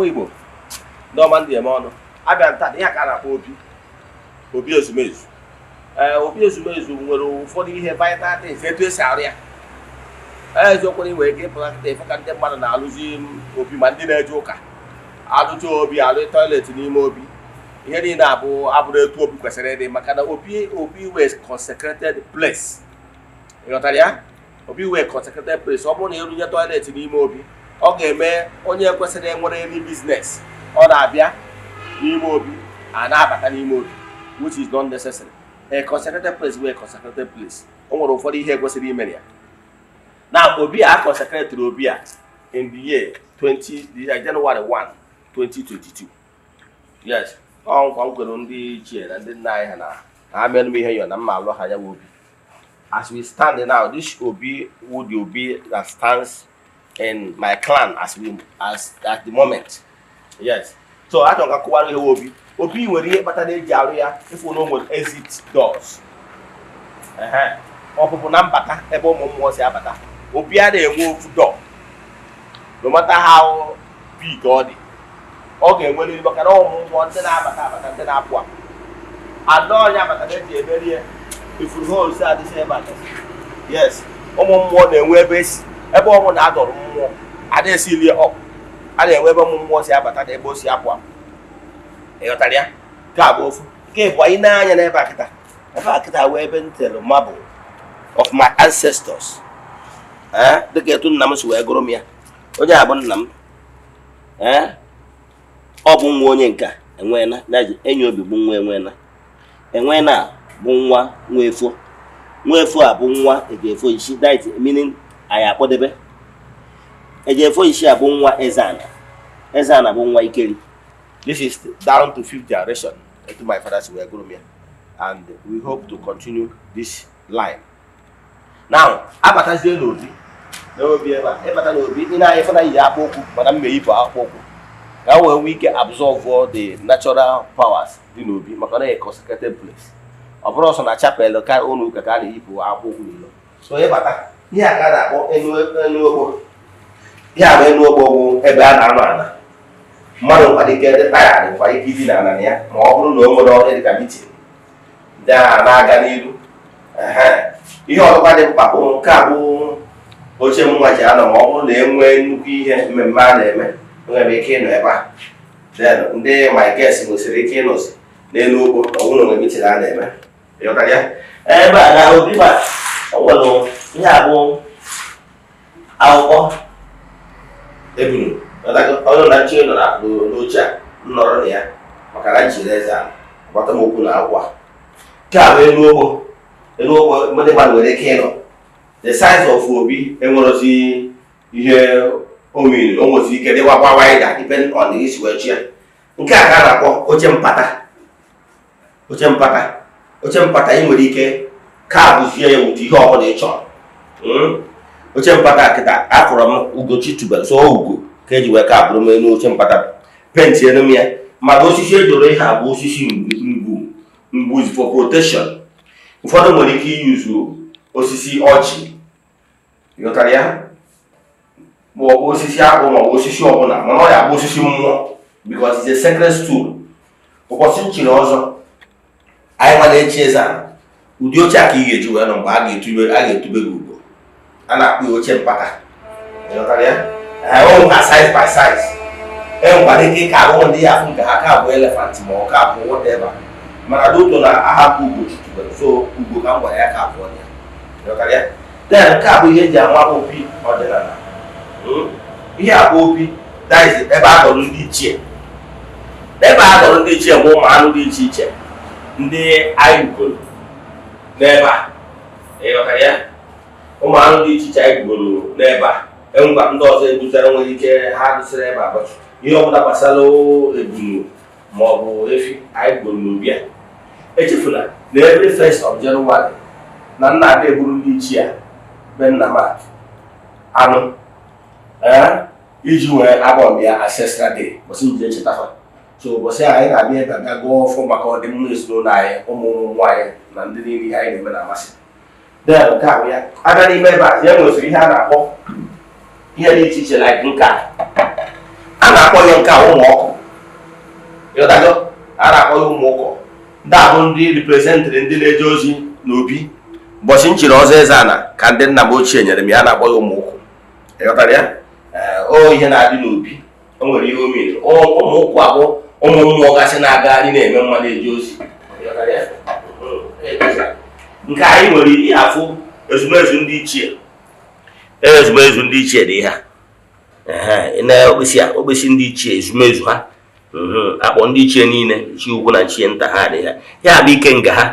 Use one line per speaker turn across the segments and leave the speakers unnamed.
ụmụ Igbo n'ọma ndị eme ọnụ abịa nta ihe ka na-akpọ obi ezumezu. Obi ezumezu nwere ụfọdụ ihe vital things etu esi arụ ya. Eziokwu na nwere ike ịpụta ịfụ ka ndị mmadụ na-alụzi obi ma ndị na-eje ụka alụcha obi alụ toilet n'ime obi ihe niile abụrụ etu obi kwesịrị ịdị maka na obi wee consecrated place. Ịghọtara ya? Obi wee consecrated place. Ọ bụrụ na ịrụnye toilet n'ime obi ọ ga-eme onye kwesịrị nwere any business ọ na-abịa n'ime obi a na-abata n'ime obi, which is not necessary. A consecrated place wee consecrated place. O nwere ụfọdụ ihe kwesịrị ime ya. Na obi a consecrated obi a in the year January 1, 2022. Yes. Ọ nkwa nkwere ndị ichie na ndị nna anyị ha na amenụ ihe yọ na mma alụ ha ya obi. As we stand now, this obi would the obi that stands in my clan as at the moment. Yes. So I don't akụwara ihe obi. Obi nwere ihe kpatara eji arụ ya ịfụ na o nwere exit doors. Ọpụpụ na mbata ebe ụmụ mmụọ si abata. Obi a na-enwe ofu door. No matter how big ọ dị. Ọ ga-enwe maka na ụmụ mmụọ ndị na-abata ndị na-apụ apụ. Ada ọnya abata na-eji emeri ya. Ifuru holes adịghị ebe a. Yes. Ụmụ mmụọ na-enwe ebe esi. Ebe ọmụ na-adọrọ mmụọ. Ada esili ọkụ. A na-enwe ebe ụmụ mmụọ si abata na ebe o si apụ apụ. Ịghọtara ya? Nke a bụ ofu. Nke bụ anyị na-anya n'ebe a kịta. Ebe a kịta wee ebe ntelu marble of my ancestors. Dịka etu nna m si wee gụrụ m ya. Onye a bụ nna m. Ọ bụ nwa onye nka enweela enyi obi bụ nwa enweela. Enweela bụ nwa nwefo. Nwefo a bụ nwa Ejefo isi, that meaning anyị akpọdebe. Ejefo isi a bụ nwa Eze-Ana. Eze-Ana bụ nwa Ikeri. This is down to 5th generation to my father's were grown here, and we hope to continue this line. Now, abatazie n'obi, n'obi ebata n'obi, ị na-efe na iyi akpụkwụ mana mme ibu akpụkwụ ka o wee ike absorb all the natural powers dị n'obi maka na consecrated place. Ọ bụrụ ọsọ na chapel ka ụlọ ụka ka a na-eyipụ akpụkwụ n'ilo. So ebata ihe a ka a na-akpọ enu ogbo. Ihe a bụ enu ogbo bụ ebe a na-anọ ana. Mmadụ nkwado ike dị tayarị kwa ike ibi na ana ya ma ọ bụrụ na o nwere ọrụ dịka mitin ndị a na-aga n'ilu. Ihe ọzọkwa dị mkpa bụ nke a bụ oche nwa ji anọ ma ọ bụrụ na enwee nnukwu ihe mmemme a na-eme nwere ike ịnọ ebe a. Then ndị my guest nwesịrị ike ịnọzi n'elu ugbo na ọbụrụ na mitin a na-eme. Ịghọtara ya? Ebe a na obi ba ọ nwere ihe a bụ akwụkwọ ebunu. Ọnụ na nche nọ n'oche a nọrọ na ya maka na njiri Eze-Ana gbata m okwu na akwa. Nke a bụ elu ogbo ndị mmadụ nwere ike ịnọ. The size of obi enwerozi ihe omiri o nwezi ike dịwakwa wider depending on the isi wee chi ya. Nke a ka a na-akpọ oche mpata. Oche mpata ị nwere ike ka abụzie ya ụdị ihe ọbụla ị chọrọ. Oche mpata kịta akụrụ m Ugochi tubelu so ugo ka eji wee ka abụrụ m elu oche mpata penti elu m ya maka osisi ejoro ihe a bụ osisi mgbu for protection. Ụfọdụ nwere ike iyuzu osisi ọjị, ịghọtara ya, ma ọ bụ osisi akpụ ma ọ bụ osisi ọbụla mana ọ ya bụ osisi mmụọ because it's a sacred stool. Ụbọchị nchiri ọzọ anyị nwa na-echi Eze-Ana ụdị oche a ka ị ga-eji wee nọ mgbe a ga-etube gị ugbo a na-akpụ ya oche mpata. Ịghọtara ya? Ọ nka size by size. Enwekwara ike ka ahụ ndị ya afụ nke ha ka bụ elephant ma ọ ka bụ whatever. Mana doto na ahapụ Ugochi tubelu so ugbo ka m gwara ya ka abụọ ya. Ịghọtara ya? Then nke a bụ ihe eji ama opi ọdịnala. Ihe a bụ opi that is ebe a dọrọ ndị ichie. Ebe a dọrọ ndị ichie bụ ụmụ anụ dị iche iche ndị anyị gụrụ n'ebe a. Ịghọtara ya? Ụmụ anụ dị iche iche anyị gụrụ n'ebe a. Enwekwa ndị ọzọ ebuzere nwere ike ha dụsịrị ebe a bọchị ihe ọbụla gbasara ebunu ma ọ bụ efi anyị gụrụ n'obi a. Echefula na every 1st of January na nna ada eburu ndị ichie a be nna m anụ iji wee agbọm ya ancestral day ụbọchị njide nchetafa. So ụbọchị anyị na-abịa ebe a gụọ ọfọ maka ọdịmma ezinụlọ anyị ụmụ nwaanyị na ndị niile anyị na-eme na amasị. Then nke a bụ ya abịa n'ime ebe a ya nwesịrị ihe a na-akpọ ihe dị iche iche like nka a na-akpọ ya nke ụmụ ọkụ ịghọtago a na-akpọ ya ụmụ ụkọ ndị ahụ ndị reprezentịrị ndị na-eje ozi n'obi ụbọchị m chiri ọzọ Eze-Ana ka ndị nna m ochie nyere m ya na-akpọ ya ụmụ ụkwụ ịghọtara ya o ihe na-adị n'obi o nwere ihe o mere ụmụ ụkwụ abụ ụmụ mmụọ gasị na-agagharị na-eme mma na-eje ozi nke anyị nwere ihe afụ ezumezu ndị ichie ezumezu ndị ichie dị ha okpesi ndị ichie ezumezu ha akpọ ndị ichie niile chi ukwu na chi nta ha dị ha ya bụ ikenga ha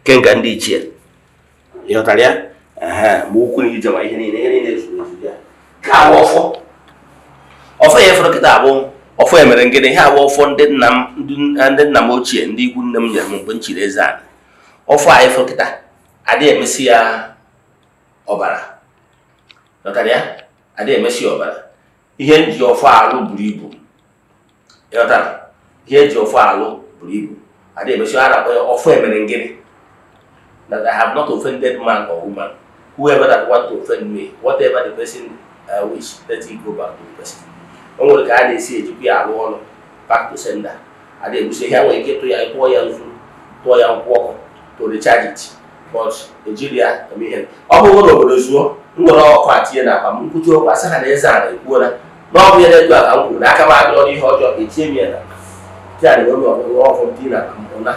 ikenga ndị ichie ịghọtara ya ma ukwu na ije ma ihe niile ezumezu ya ka abụ ọfọ ya efere kịta abụ ọfọ ya mere ngịnị ha abụ ọfọ ndị nna m ochie ndị ikwu nne m nyere m mgbe m chiri Eze-Ana ọfọ a efere kịta adịghị emesi ya ọbara ịghọtara ya adịghị emesi ya ọbara ihe nji ọfọ alụ buru ibu ịghọtara ihe eji ọfọ alụ buru ibu adịghị emesi ya na-akpọ ya ọfọ emere ngịnị that I have not offended man or woman whoever that want to offend me whatever the person wish let it go back to the person o nwere ka a na-esi ejikwa ya alụ ọrụ back to sender adịghị ebusi ihe nwere ike tụọ ya ịkpụọ ya nzu tụọ ya nkwụ ọkụ to recharge it but ejiri ya eme ihe ọ bụrụ na obodo zuo nwere ọkụ atinye na akpa m nkwuchi okwu asa ha na Eze-Ana ekwuola na ọ bụ ihe na-etu aka m kwuru na aka m adịrọ n'ihe ọjọọ etinye m ya na ya na enwe ọfụ dị na mbụna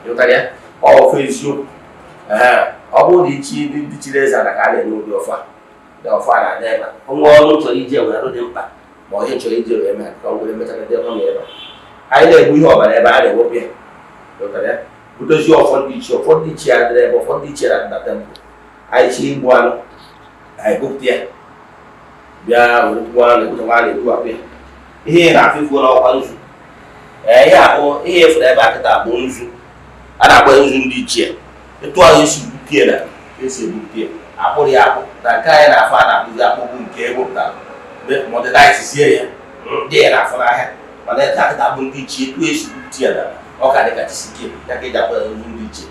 ịhụtara ya ọfụ eziokwu ọ bụrụ na ichi ndị chiri Eze-Ana ka a na-enye ụdị ọfụ a na-adị ebe nwa ọrụ chọrọ ije were arụ dị mkpa ma ọ ihe chọrọ ije were eme ka ọ were mechara ndị ọrụ na ebe anyị na-egbu ihe ọbara ebe a na-ewepụ ya ịhụtara ya budozi ọfọ ndị ichie adịrị ebe ọfọ ndị ichie na tempụl anyị chi igbu anụ anyị bupụta ya bịa werekwu anụ ekwuta nwa na-egbuwapụ ya ihe na-afụ ifuo n'ọkwa nzu ihe abụ ihe efere ebe akịta bụ nzu a na-akpọ nzu ndị ichie etu ahụ esi bupụta na esi ebupụta ya akpụrụ ya akpụ na nke anyị na-afọ a na-akpụzi akpụkpụ nke ewepụtara modernizzie ya ndị ya na-afọ n'ahịa mana ete akịta bụ ndị ichie etu esi bupụta ya na ọka dịka chisike ya ka eji akpọ nzu ndị ichie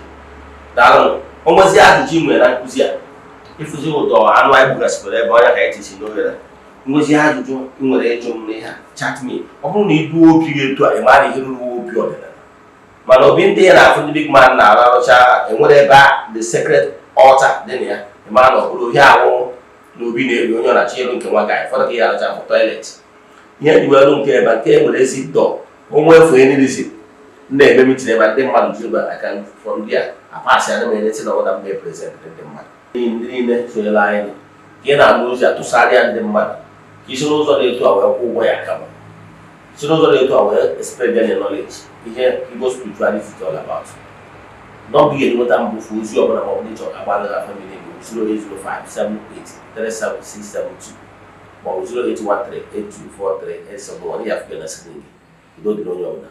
daalụ onwezi ajụjụ ị nwere na nkụzi a ịfụzi ụtọ anụ anyị gbugasịpụrụ ebe ọnya ka anyị tisi n'ohere nwezi ajụjụ ị nwere ịjụ m n'ihe chat me ọ bụrụ na idu obi gị etu a ị mara ihe ruru obi ọdịnala mana obi ndị ya na-afụ ndị big man na-ararụcha enwere ebe the secret altar dị na ya ị mara na ọ bụrụ ihe ahụ na obi na-eri onye ọ na-achọ ịrụ nke nwa ka ụfọdụ ka ya arụcha bụ toilet ihe diwelu nke ebe nke nwere ezi dọ onwe efu enirizi na-eme mitin ebe ndị mmadụ ji ebe aka fọ ndị a apasị a na-enyesi na ọda mgbe prezent ndị mmadụ ndị niile sonyere anyị ka ị na-anụ ozi atụsarịa ndị mmadụ ka isi n'ụzọ dị etu a wee kwụ ụgwọ ya kama isi n'ụzọ dị etu a wee spread their knowledge ihe Igbo spirituality is all about nọmbụ ihe nweta mbụfu ozi ọbụla ma ọ bụ chọrọ agbalịra family Igbo 08057887672 ma ọ bụ 08138243871 ya afọ na skrin gị udo dị n'onye ọbụla